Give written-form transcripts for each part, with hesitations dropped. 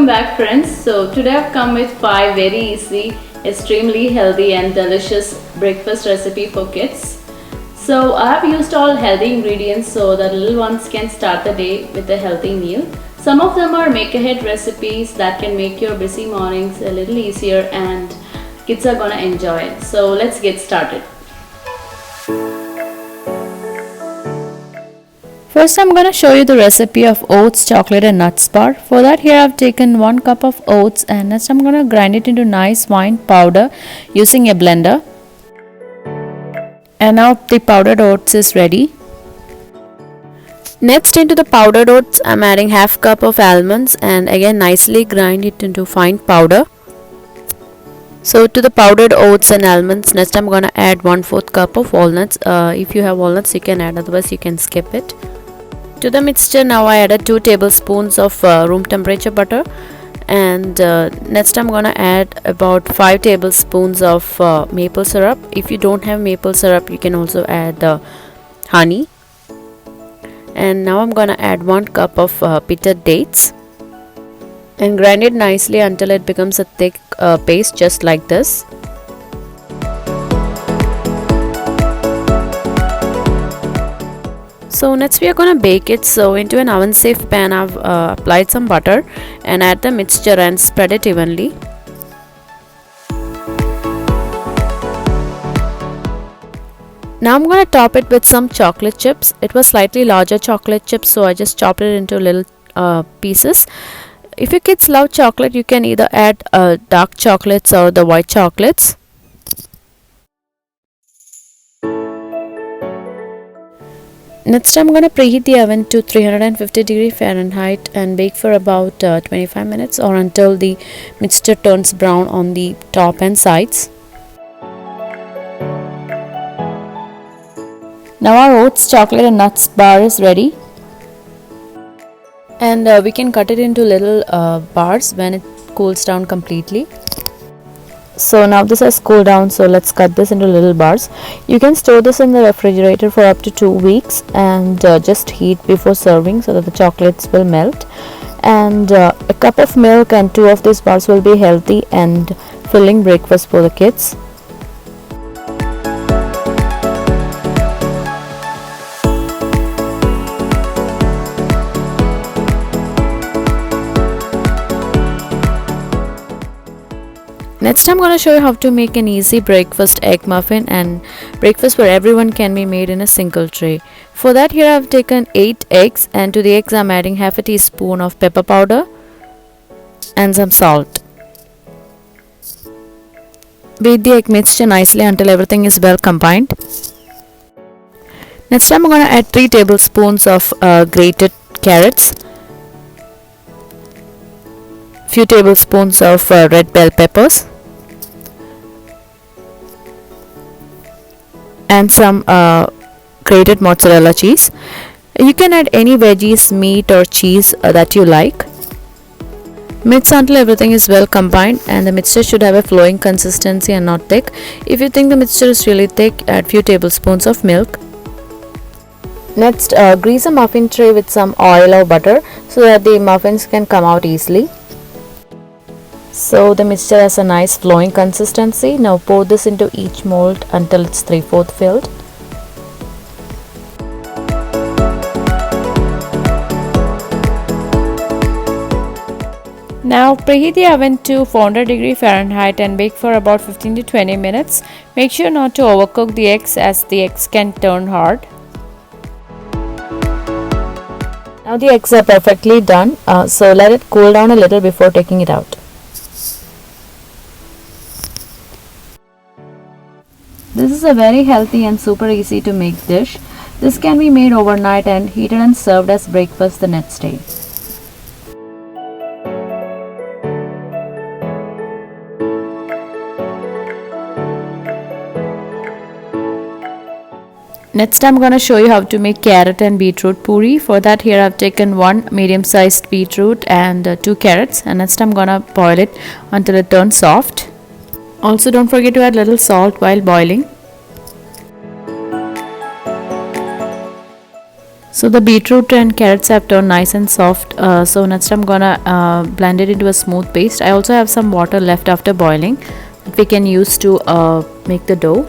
Welcome back, friends. So today I've come with 5 very easy, extremely healthy and delicious breakfast recipe for kids. So I have used all healthy ingredients so that little ones can start the day with a healthy meal. Some of them are make ahead recipes that can make your busy mornings a little easier and kids are gonna enjoy it. So let's get started. First I'm going to show you the recipe of oats, chocolate and nuts bar. For that here I've taken 1 cup of oats and next I'm going to grind it into nice fine powder using a blender. And now the powdered oats is ready. Next into the powdered oats I'm adding half cup of almonds and again nicely grind it into fine powder. So to the powdered oats and almonds next I'm going to add 1/4 cup of walnuts. If you have walnuts you can add, otherwise you can skip it. To the mixture now I added 2 tablespoons of room temperature butter and next I'm gonna add about 5 tablespoons of maple syrup. If you don't have maple syrup you can also add honey. And now I'm gonna add 1 cup of pitted dates and grind it nicely until it becomes a thick paste just like this. So next we are going to bake it. So into an oven safe pan I've applied some butter and add the mixture and spread it evenly. Now I'm going to top it with some chocolate chips. It was slightly larger chocolate chips, so I just chopped it into little pieces. If your kids love chocolate you can either add dark chocolates or the white chocolates. Next I'm going to preheat the oven to 350°F and bake for about 25 minutes or until the mixture turns brown on the top and sides. Now our oats, chocolate and nuts bar is ready. And we can cut it into little bars when it cools down completely. So now this has cooled down, so let's cut this into little bars. You can store this in the refrigerator for up to 2 weeks and just heat before serving so that the chocolates will melt. And a cup of milk and 2 of these bars will be healthy and filling breakfast for the kids. Next I'm going to show you how to make an easy breakfast egg muffin and breakfast where everyone can be made in a single tray. For that here I've taken 8 eggs and to the eggs I'm adding half a teaspoon of pepper powder and some salt. Beat the egg mixture nicely until everything is well combined. Next I'm going to add 3 tablespoons of grated carrots, few tablespoons of red bell peppers and some grated mozzarella cheese. You can add any veggies, meat or cheese that you like. Mix until everything is well combined and the mixture should have a flowing consistency and not thick. If you think the mixture is really thick, add few tablespoons of milk. Next grease a muffin tray with some oil or butter so that the muffins can come out easily. So the mixture has a nice flowing consistency. Now pour this into each mold until it's 3/4 filled. Now preheat the oven to 400°F and bake for about 15 to 20 minutes. Make sure not to overcook the eggs as the eggs can turn hard. Now the eggs are perfectly done. So let it cool down a little before taking it out. This is a very healthy and super easy to make dish. This can be made overnight and heated and served as breakfast the next day. Next I'm going to show you how to make carrot and beetroot puri. For that here I've taken 1 medium sized beetroot and 2 carrots and next I'm going to boil it until it turns soft. Also don't forget to add little salt while boiling. So the beetroot and carrots have turned nice and soft. So next I'm gonna blend it into a smooth paste. I also have some water left after boiling that we can use to make the dough.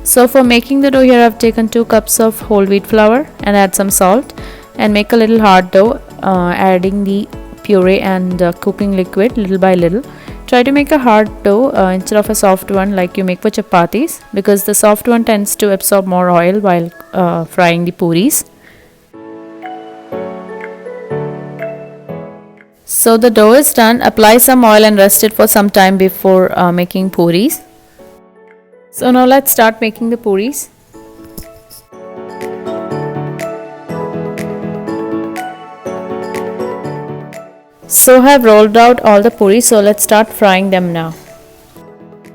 So for making the dough, here I've taken 2 cups of whole wheat flour and add some salt and make a little hard dough, adding the puree and cooking liquid little by little. Try to make a hard dough instead of a soft one like you make for chapatis, because the soft one tends to absorb more oil while frying the puris. So the dough is done. Apply some oil and rest it for some time before making puris. So now let's start making the puris. So I have rolled out all the puris, so let's start frying them now.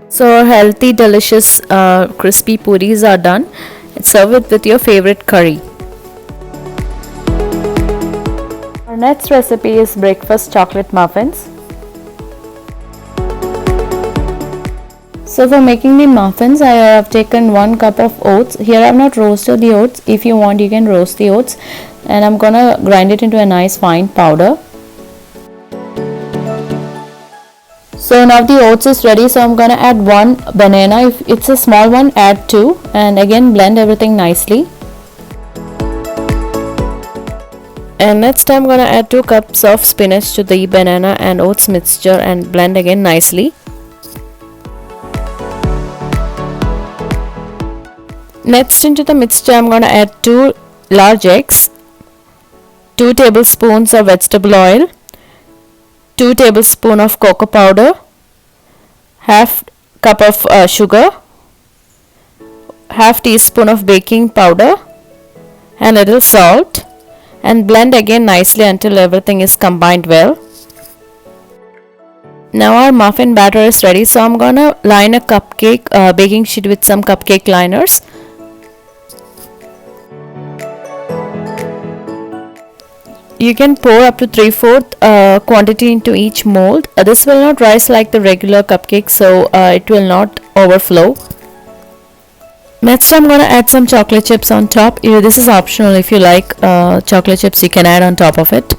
So our healthy, delicious, crispy puris are done. Serve it with your favorite curry. Our next recipe is breakfast chocolate muffins. So for making the muffins, I have taken 1 cup of oats. Here I have not roasted the oats. If you want, you can roast the oats. And I'm gonna grind it into a nice fine powder. So now the oats is ready, so I'm gonna add 1 banana. If it's a small one, add 2, and again blend everything nicely. And next I'm gonna add 2 cups of spinach to the banana and oats mixture and blend again nicely. Next into the mixture I'm gonna add 2 large eggs, 2 tablespoons of vegetable oil, 2 tablespoons of cocoa powder, half cup of sugar, half teaspoon of baking powder and a little salt, and blend again nicely until everything is combined well. Now our muffin batter is ready, so I'm gonna line a cupcake baking sheet with some cupcake liners. You can pour up to 3/4 quantity into each mold. This will not rise like the regular cupcake, so it will not overflow. Next I'm gonna add some chocolate chips on top. This is optional. If you like chocolate chips, you can add on top of it.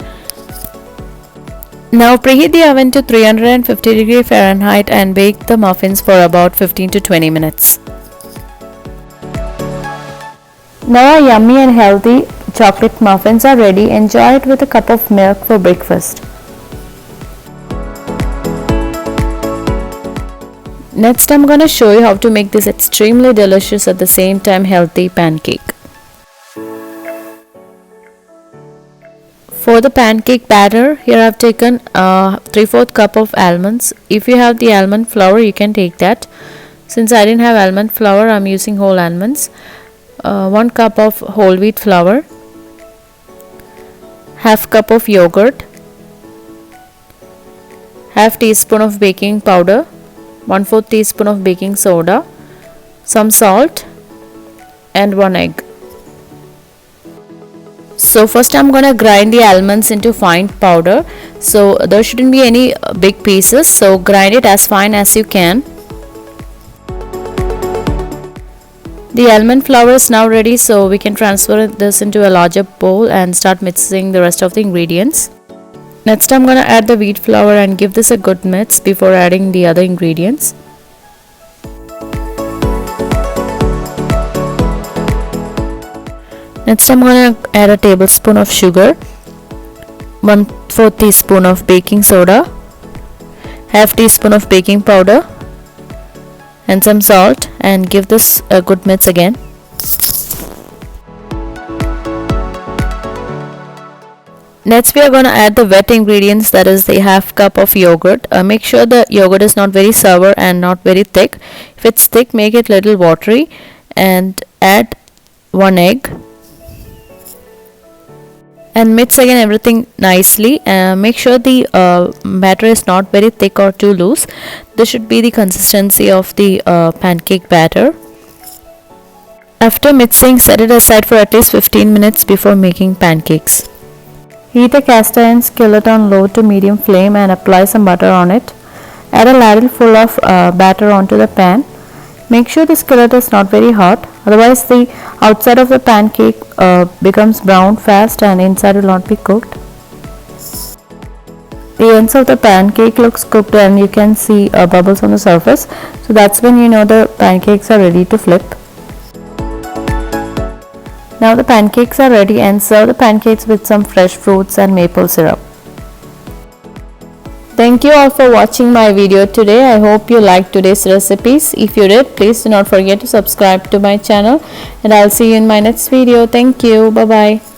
Now preheat the oven to 350 degree Fahrenheit and bake the muffins for about 15 to 20 minutes. Now our yummy and healthy chocolate muffins are ready. Enjoy it with a cup of milk for breakfast. Next I'm gonna show you how to make this extremely delicious at the same time healthy pancake. For the pancake batter, here I have taken 3/4 cup of almonds. If you have the almond flour, you can take that. Since I didn't have almond flour, I'm using whole almonds. 1 cup of whole wheat flour, half cup of yogurt, half teaspoon of baking powder, 1/4 teaspoon of baking soda, some salt and 1 egg. So first I'm gonna grind the almonds into fine powder. So there shouldn't be any big pieces, so grind it as fine as you can. The almond flour is now ready, so we can transfer this into a larger bowl and start mixing the rest of the ingredients. Next I'm gonna add the wheat flour and give this a good mix before adding the other ingredients. Next I'm gonna add a tablespoon of sugar, 1/4 teaspoon of baking soda, half teaspoon of baking powder and some salt, and give this a good mix again. Next we are going to add the wet ingredients, that is the half cup of yogurt. Make sure the yogurt is not very sour and not very thick. If it's thick, make it little watery, and add 1 egg and mix again everything nicely. Make sure the batter is not very thick or too loose. This should be the consistency of the pancake batter. After mixing, set it aside for at least 15 minutes before making pancakes. Heat a cast iron skillet on low to medium flame and apply some butter on it. Add a ladle full of batter onto the pan. Make sure the skillet is not very hot, otherwise the outside of the pancake becomes brown fast and inside will not be cooked. The ends of the pancake looks cooked and you can see bubbles on the surface, so that's when you know the pancakes are ready to flip. Now the pancakes are ready, and serve the pancakes with some fresh fruits and maple syrup. Thank you all for watching my video today. I hope you liked today's recipes. If you did, please do not forget to subscribe to my channel, and I'll see you in my next video. Thank you. Bye bye.